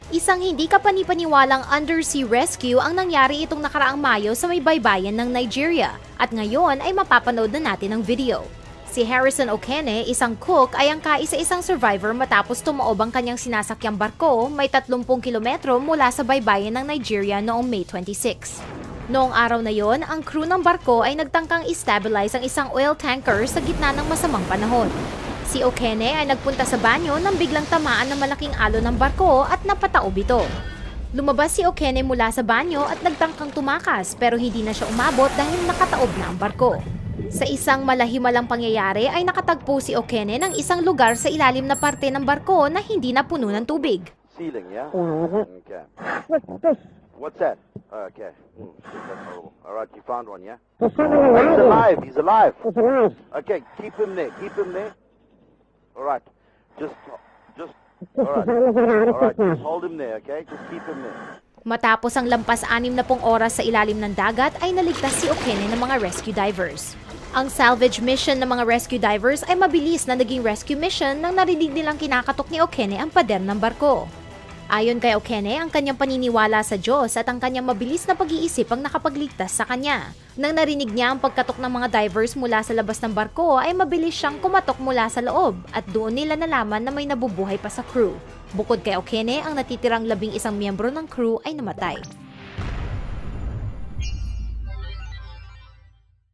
Isang hindi kapani-paniwalang undersea rescue ang nangyari itong nakaraang Mayo sa may baybayin ng Nigeria at ngayon ay mapapanood na natin ang video. Si Harrison Okene, isang cook, ay ang kaisa-isang survivor matapos tumaob ang kanyang sinasakyang barko may 30 kilometro mula sa baybayin ng Nigeria noong May 26. Noong araw na yon, ang crew ng barko ay nagtangkang i-stabilize ang isang oil tanker sa gitna ng masamang panahon. Si Okene ay nagpunta sa banyo nang biglang tamaan ng malaking alon ng barko at napataob ito. Lumabas si Okene mula sa banyo at nagtangkang tumakas pero hindi na siya umabot dahil nakataob na ang barko. Sa isang malahimalang pangyayari ay nakatagpo si Okene ng isang lugar sa ilalim na parte ng barko na hindi na puno ng tubig. Ceiling, yeah? Okay. What's that? Okay. That's horrible. All right, you found one, yeah? He's alive. He's alive. Okay, keep him there. Keep him there. All right. Just. All right. Just hold him there, okay? Just keep him there. Matapos ang lampas 60 oras sa ilalim ng dagat ay naligtas si Okene ng mga rescue divers. Ang salvage mission ng mga rescue divers ay mabilis na naging rescue mission nang narinig nilang kinakatok ni Okene ang pader ng barko. Ayon kay Okene, ang kanyang paniniwala sa Diyos at ang kanyang mabilis na pag-iisip ang nakapagligtas sa kanya. Nang narinig niya ang pagkatok ng mga divers mula sa labas ng barko ay mabilis siyang kumatok mula sa loob at doon nila nalaman na may nabubuhay pa sa crew. Bukod kay Okene, ang natitirang 11 miyembro ng crew ay namatay.